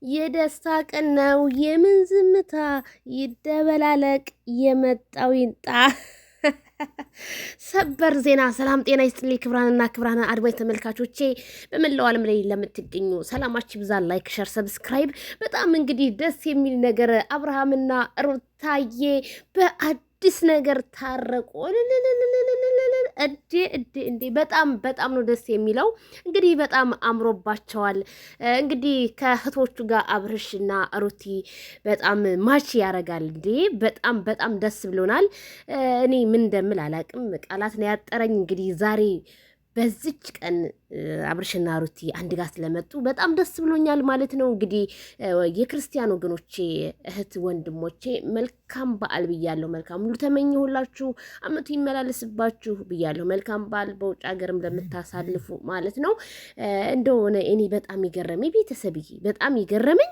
የደስታ ቀን ነው የምን ዝምታ ይደበላለቅ የመጣው ይንጣ። ሰበር ዜና። ሰላም ጤና ይስጥልኝ ክብራንና ክብራን አድማጭ ተመልካቾቼ በመላው ዓለም ላይ ለምትገኙ ሰላማችሁ ይብዛ። ላይክ፣ ሸር፣ ሰብስክራይብ። በጣም እንግዲህ ደስ የሚል ነገር አብርሃምና ሩታዬ በአዲስ ነገር ታረቁ። እንዴ በጣም ነው ደስ የሚለው። እንግዲህ በጣም አምሮባቸዋል። እንግዲህ ከእህቶቹ ጋር አብርሽና ሩቲ በጣም ማች ያረጋል። እንዴ በጣም ደስ ብሎናል። እኔ ምን እንደምል አላቅም፣ ቃላት ነው ያጠረኝ። እንግዲህ ዛሬ በዚች ቀን አብርሽና ሩቲ አንድ ጋር ስለመጡ በጣም ደስ ብሎኛል ማለት ነው። እንግዲህ የክርስቲያን ወገኖቼ እህት ወንድሞቼ መልካም በዓል ብያለሁ። መልካም ሁሉ ተመኘሁላችሁ። አመቱ ይመላለስባችሁ ብያለሁ። መልካም በዓል በውጭ ሀገርም ለምታሳልፉ ማለት ነው። እንደሆነ እኔ በጣም ይገረመኝ ቤተሰብዬ፣ በጣም ይገረመኝ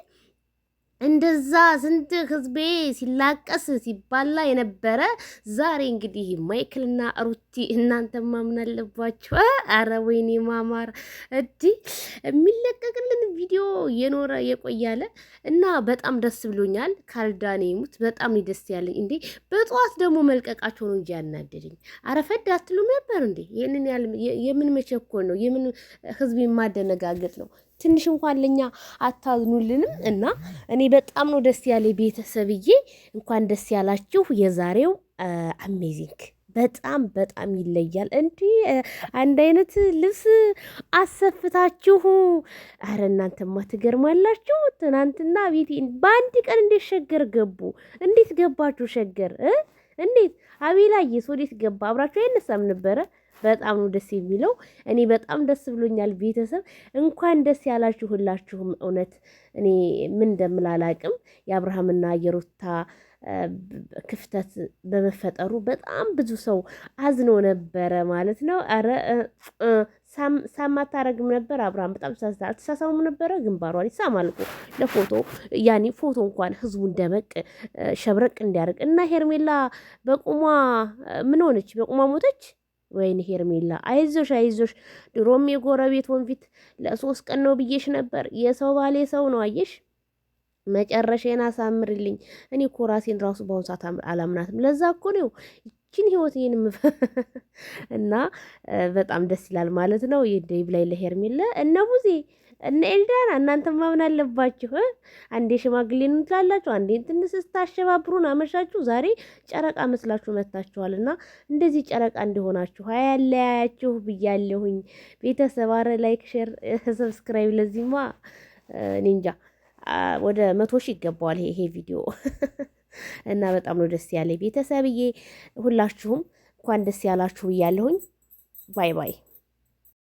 እንደዛ ስንት ህዝቤ ሲላቀስ ሲባላ የነበረ ዛሬ እንግዲህ ማይክልና ሩቲ እናንተ ማምን አለባችሁ። አረ ወይኔ ማማር የሚለቀቅልን ቪዲዮ የኖረ የቆያለ እና በጣም ደስ ብሎኛል። ካልዳኔ ሙት በጣም ደስ ያለኝ። እንዴ በጠዋት ደግሞ መልቀቃቸው ነው እንጂ ያናደደኝ። አረፈድ አትሉም ነበር እንዴ? ይሄንን ያህል የምን መቸኮል ነው? የምን ህዝብ የማደነጋገጥ ነው? ትንሽ እንኳን ለኛ አታዝኑልንም? እና እኔ በጣም ነው ደስ ያለ ቤተሰብዬ፣ እንኳን ደስ ያላችሁ። የዛሬው አሜዚንግ በጣም ይለያል። እንዲህ አንድ አይነት ልብስ አሰፍታችሁ፣ አረ እናንተማ ትገርማላችሁ። ትናንትና ቤቴ በአንድ ቀን እንዴት ሸገር ገቡ? እንዴት ገባችሁ ሸገር? እንዴት አቤላዬስ ወዴት ገባ? አብራችሁ አይነሳም ነበረ? በጣም ነው ደስ የሚለው። እኔ በጣም ደስ ብሎኛል ቤተሰብ፣ እንኳን ደስ ያላችሁ ሁላችሁም። እውነት እኔ ምን እንደምል አላቅም። የአብርሃምና የሩታ ክፍተት በመፈጠሩ በጣም ብዙ ሰው አዝኖ ነበረ ማለት ነው። አረ ሳማታረግም ነበር አብርሃም በጣም አልተሳሳሙም ነበረ። ግንባሯን ይሳማል እኮ ለፎቶ፣ ያኔ ፎቶ እንኳን ህዝቡን ደመቅ ሸብረቅ እንዲያደርግ እና ሄርሜላ በቁሟ ምን ሆነች? በቁሟ ሞተች። ወይን ሄርሜላ አይዞሽ። ድሮም የጎረቤት ወንፊት ለ3 ቀን ነው ብዬሽ ነበር። የሰው ባል የሰው ነው። አየሽ፣ መጨረሻዬን አሳምርልኝ። እኔ እኮ ራሴን ራሱ በአሁኑ ሰዓት አላምናትም። ለዛ እኮ ነው ይችን ህይወት ይሄን እና በጣም ደስ ይላል ማለት ነው። የዴቭ ላይ ለሄርሜላ እነ ቡዜ እነ ኤልዳና እናንተ ማምን አለባችሁ። አንዴ ሽማግሌ ነው ትላላችሁ፣ አንዴ ትንሽ ስታሸባብሩን አመሻችሁ። ዛሬ ጨረቃ መስላችሁ መታችኋልና እንደዚህ ጨረቃ እንደሆናችሁ አያለያያችሁ ብያለሁኝ። ቤተሰብ አረ ላይክ፣ ሼር፣ ሰብስክራይብ። ለዚህማ እኔ እንጃ ወደ 100 ሺህ ይገባዋል ይሄ ቪዲዮ እና በጣም ነው ደስ ያለ ቤተሰብዬ። ሁላችሁም እንኳን ደስ ያላችሁ ብያለሁኝ። ባይ ባይ።